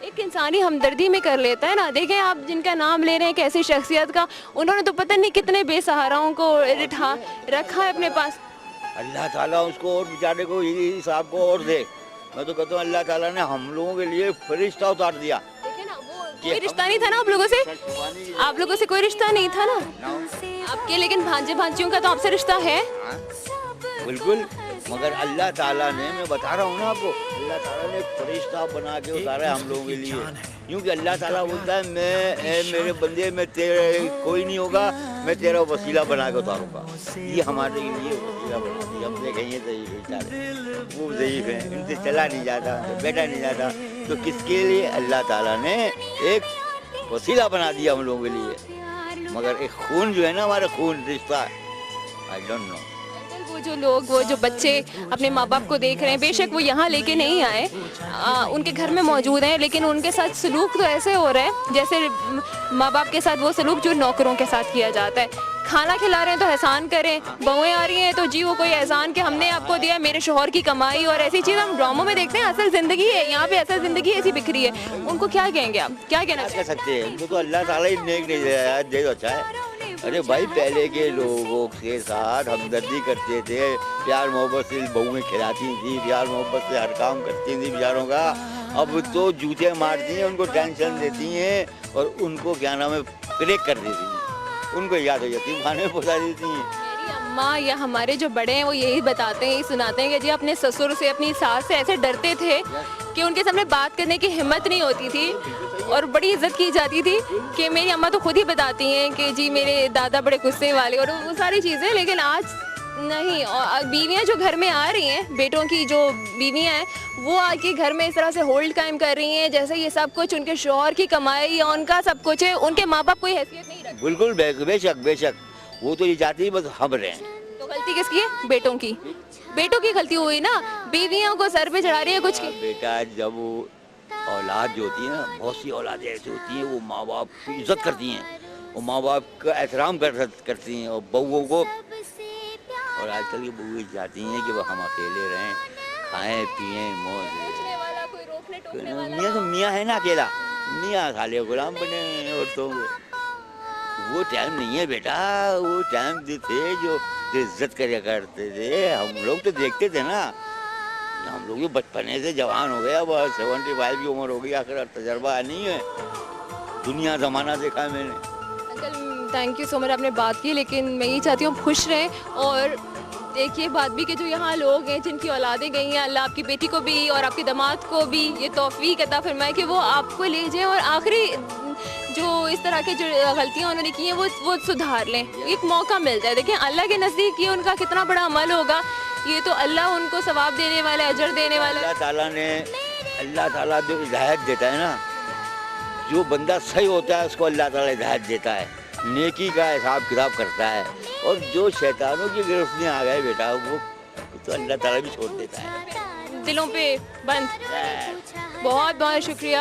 ایک انسانی ہمدردی میں کر لیتا ہے نا. دیکھیں آپ جن کا نام لے رہے ہیں کیسی شخصیت کا, انہوں نے تو پتہ نہیں کتنے بے سہاراؤں کو رکھا ہے اپنے پاس. اللہ تعالیٰ اس کو اور بیچارے کو صاحب کو اور دے. میں تو کہتا ہوں اللہ تعالیٰ نے ہم لوگوں کے لیے فرشتہ اتار دیا. دیکھیں نا وہ کوئی رشتہ نہیں تھا نا آپ لوگوں سے کوئی رشتہ نہیں تھا نا آپ کے, لیکن بھانجے بھانجیوں کا تو آپ سے رشتہ ہے. بالکل, مگر اللہ تعالیٰ نے, میں بتا رہا ہوں نا آپ کو, اللہ تعالیٰ نے ایک فرشتہ بنا کے اتارا ہے ہم لوگوں کے لیے. کیونکہ اللہ تعالیٰ بولتا ہے میں میرے بندے میں تیرے کوئی نہیں ہوگا, میں تیرا وسیلہ بنا کے اتاروں گا. یہ ہمارے لیے وسیلہ بنا دیا. ہم دیکھیں یہ ضعیف بیچارے, وہ ضعیف ہیں, ان سے چلا نہیں جاتا, ان سے بیٹھا نہیں جاتا, تو کس کے لیے اللہ تعالیٰ نے ایک وسیلہ بنا دیا ہم لوگوں کے لیے. مگر ایک خون جو ہے نا ہمارا خون رشتہ, آئی ڈونٹ نو. وہ جو بچے اپنے ماں باپ کو دیکھ رہے ہیں, بے شک وہ یہاں لے کے نہیں آئے, ان کے گھر میں موجود ہیں, لیکن ان کے ساتھ سلوک تو ایسے ہو رہا ہے جیسے ماں باپ کے ساتھ وہ سلوک جو نوکروں کے ساتھ کیا جاتا ہے. کھانا کھلا رہے ہیں تو احسان کریں, بہویں آ رہی ہیں تو جی وہ کوئی احسان کہ ہم نے آپ کو دیا, میرے شوہر کی کمائی, اور ایسی چیز ہم ڈراموں میں دیکھتے ہیں. اصل زندگی ہے یہاں پہ, اصل زندگی ایسی بکھری ہے. ان کو کیا کہیں گے آپ, کیا کہنا کہہ سکتے ہیں؟ ان کو تو اللہ تعالیٰ ہی نیک نہیں دے, اچھا ہے. ارے بھائی پہلے کے لوگوں کے ساتھ ہمدردی کرتے تھے, پیار محبت سے بہویں کھلاتی تھیں, پیار محبت سے ہر کام کرتی تھیں بیچاروں کا. اب تو جوتے مارتی ہیں, ان کو ٹینشن دیتی ہیں, اور ان کو کیا نام ہے کریک کر دیتی ہیں, ان کو یاد ہو جاتی ہے, کھانے پہنچا دیتی ہیں. میری اماں یا ہمارے جو بڑے ہیں وہ یہی بتاتے ہیں, یہی سناتے ہیں کہ جی اپنے سسر سے, اپنی ساس سے ایسے ڈرتے تھے کہ ان کے سامنے بات کرنے کی ہمت نہیں ہوتی تھی, اور بڑی عزت کی جاتی تھی. کہ میری اماں تو خود ہی بتاتی ہیں کہ جی میرے دادا بڑے غصے والے, اور وہ ساری چیزیں. لیکن آج نہیں, اور بیویاں جو گھر میں آ رہی ہیں, بیٹوں کی جو بیویاں ہیں, وہ آ کے گھر میں اس طرح سے ہولڈ قائم کر رہی ہیں جیسے یہ سب کچھ ان کے شوہر کی کمائی یا ان کا سب کچھ ہے, ان کے ماں باپ کوئی حیثیت نہیں رکھتے. بالکل بے شک بے شک, وہ تو یہ چاہتی ہے بس ہم رہیں. تو غلطی کس کی ہے؟ بیٹوں کی. بیٹوں کی غلطی ہوئی نا, بیویوں کو سر پہ چڑھا رہی ہے کچھ کی. بیٹا جب اولاد جو ہوتی ہے نا, بہت سی اولادیں ایسی ہوتی ہیں وہ ماں باپ کی عزت کرتی ہیں, وہ ماں باپ کا احترام کرتی ہیں, اور بہوؤں کو, اور آج کل کی بہویں چاہتی ہیں کہ وہ ہم اکیلے رہیں, کھائیں پیئیں موج. میاں تو میاں ہے نا اکیلا, میاں خالی غلام بنے ہیں عورتوں کو. وہ ٹائم نہیں ہے بیٹا, وہ ٹائم تھے جو عزت کریا کرتے تھے. ہم لوگ تو دیکھتے تھے نا, ہم لوگ بچپنے سے جوان ہو گیا, اب 75 کی عمر ہو گئی, آخر تجربہ نہیں ہے, دنیا زمانہ دیکھا ہے میں نے. انکل تھینک یو سو مچ, آپ نے بات کی, لیکن میں یہ چاہتی ہوں خوش رہیں. اور ایک یہ بات بھی کہ جو یہاں لوگ ہیں جن کی اولادیں گئی ہیں, اللہ آپ کی بیٹی کو بھی اور آپ کے داماد کو بھی یہ توفیق عطا فرمائے کہ وہ آپ کو لے جائیں, اور آخری جو اس طرح کے جو غلطیاں انہوں نے کی ہیں وہ سدھار لیں, ایک موقع مل جائے. دیکھیں اللہ کے نزدیک یہ ان کا کتنا بڑا عمل ہوگا, یہ تو اللہ ان کو ثواب دینے والا, اجر دینے والا. اللہ تعالیٰ جو ہدایت دیتا ہے نا, جو بندہ صحیح ہوتا ہے اس کو اللہ تعالیٰ ہدایت دیتا ہے, نیکی کا حساب کتاب کرتا ہے. اور جو شیطانوں کی گرفت میں آ گئے بیٹا, وہ تو اللہ تعالیٰ بھی چھوڑ دیتا ہے. دلوں پہ بند. بہت بہت شکریہ.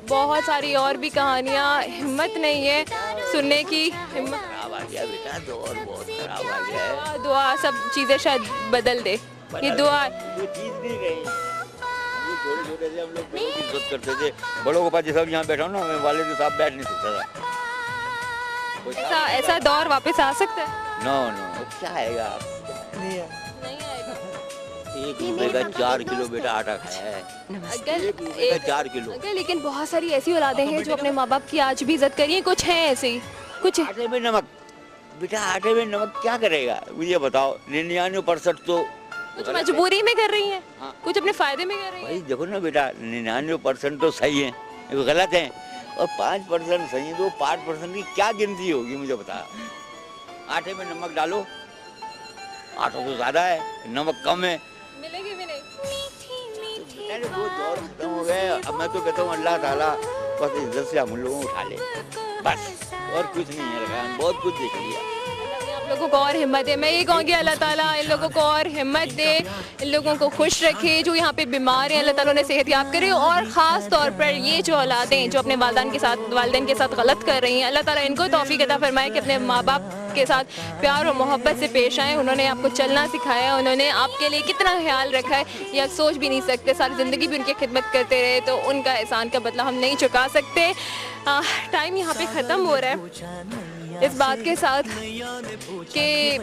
بہت ساری اور بھی کہانیاں, ہمت نہیں ہے سننے کی, ہمت خراب آ گیا بیٹا, دور بہت خراب آ گیا ہے. دعا سب چیزیں شاید بدل دے, یہ دعا. وہ چیز نہیں رہی, چھوٹے چھوٹے سے ہم لوگ بڑوں کی عزت کرتے تھے. بڑوں کے پاس جیسا یہاں بیٹھا ہوں نا, میں والد صاحب بیٹھ نہیں سکتا تھا. ایسا دور واپس آ سکتا ہے؟ نو کیا آئے گا, نہیں آئے گا. 1 روپے کا 4 کلو بیٹا آٹا کھایا ہے, 1 روپے کا 4 کلو. لیکن بہت ساری ایسی اولادیں ہیں جو اپنے ماں باپ کی آج بھی عزت کری ہیں, کچھ ہیں ایسے ہی, کچھ. آٹے میں نمک بیٹا, آٹے میں نمک کیا کرے گا مجھے بتاؤ. 99% تو کچھ مجبوری میں کر رہی ہیں, کچھ اپنے فائدے میں کر رہی ہیں. بھائی دیکھو نا بیٹا, 99% تو صحیح ہیں, غلط ہیں, اور 5% صحیح ہیں. تو 5% کی کیا گنتی ہوگی مجھے بتا. آٹے میں نمک ڈالو, آٹا تو زیادہ ہے, نمک کم ہے, ملے گی بھی نہیں. وہ دور ختم ہو گئے. اب میں تو کہتا ہوں اللہ تعالیٰ بس عزت سے ہم لوگوں کو اٹھا لے, بس اور کچھ نہیں ہے. بہت کچھ دیکھ لیا. آپ لوگوں کو اور ہمت دے. میں یہ کہوں گی اللہ تعالیٰ ان لوگوں کو اور ہمت دے, ان لوگوں کو خوش رکھے جو یہاں پہ بیمار ہیں, اللہ تعالیٰ انہیں صحت یاب کرے. اور خاص طور پر یہ جو اولادیں جو اپنے والدین کے ساتھ غلط کر رہی ہیں, اللہ تعالیٰ ان کو توفیق عطا فرمائے کہ اپنے ماں باپ کے ساتھ پیار اور محبت سے پیش آئے, انہوں نے آپ کو چلنا سکھایا, انہوں نے آپ کے لیے کتنا خیال رکھا ہے یہ آپ سوچ بھی نہیں سکتے. ساری زندگی بھی ان کی خدمت کرتے رہے تو ان کا احسان کا بدلہ ہم نہیں چکا سکتے. ٹائم یہاں پہ ختم ہو رہا ہے اس بات کے ساتھ کہ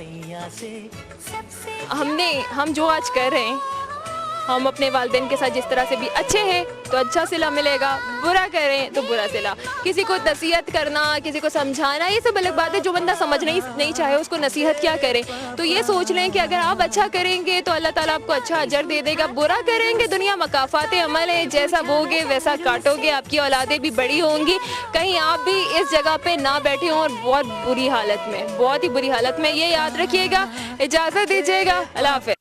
ہم جو آج کر رہے ہیں, ہم اپنے والدین کے ساتھ جس طرح سے بھی اچھے ہیں تو اچھا صلہ ملے گا, برا کریں تو برا صلہ. کسی کو نصیحت کرنا, کسی کو سمجھانا, یہ سب الگ بات ہے. جو بندہ سمجھ نہیں چاہے اس کو نصیحت کیا کرے. تو یہ سوچ لیں کہ اگر آپ اچھا کریں گے تو اللہ تعالیٰ آپ کو اچھا اجر دے دے گا, برا کریں گے دنیا مکافات عمل ہے, جیسا بوگے ویسا کاٹو گے. آپ کی اولادیں بھی بڑی ہوں گی, کہیں آپ بھی اس جگہ پہ نہ بیٹھے ہوں اور بہت بری حالت میں, بہت ہی بری حالت میں. یہ یاد رکھیے گا. اجازت دیجیے گا. اللہ حافظ.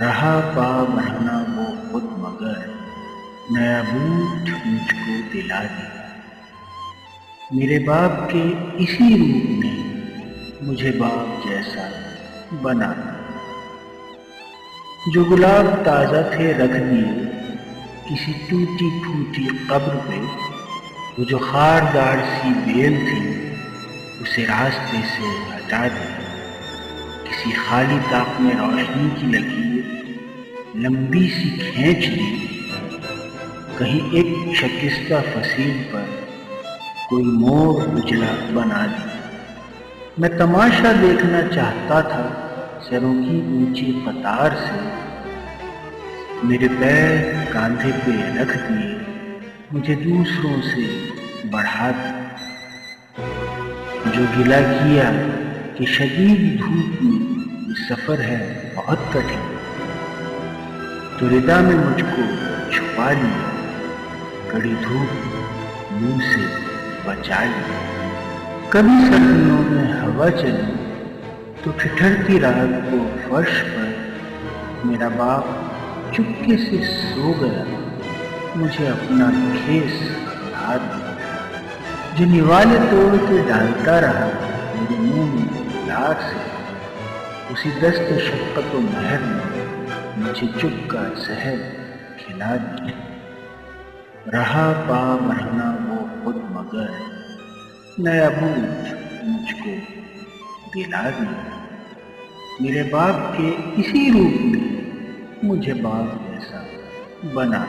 رہا پا مرنا وہ خود مگر نیا بوٹ مجھ کو دلا دیا. میرے باپ کے اسی روپ نے مجھے باپ جیسا بنا دیا. جو گلاب تازہ تھے رکھ دیے کسی ٹوٹی پھوٹی قبر پہ, وہ جو خاردار سی بیل تھی اسے راستے سے ہٹا دیا. کسی خالی طاق میں روشنی کی لکیر لمبی سی کھینچ دی. کہیں ایک شکستہ فصیل پر کوئی مور اجلا بنا دی. میں تماشا دیکھنا چاہتا تھا سروں کی اونچی قطار سے. میرے پیر کاندھے پہ رکھ دیے, مجھے دوسروں سے بڑھا دیا. جو گلہ کیا کہ شدید دھوپ میں یہ سفر ہے بہت کٹھن, تو ردا میں مجھ کو چھپا لیا. کڑی دھوپ منہ سے بچا لیا. کبھی سردیوں میں ہوا چلی تو ٹھٹھرتی رات کو فرش پر میرا باپ چپکے سے سو گیا. مجھے اپنا کھیس یاد دیا. جو نوالے توڑ کے ڈالتا رہا میرے منہ میں پیار سے, اسی دست شفقت و مہر نے مجھے چپ کا زہر کھلا دیا. رہا پا مرنا وہ خود مگر نیا بوٹ مجھ کو دلا دیا. میرے باپ کے اسی روپ میں مجھے باپ جیسا بنا.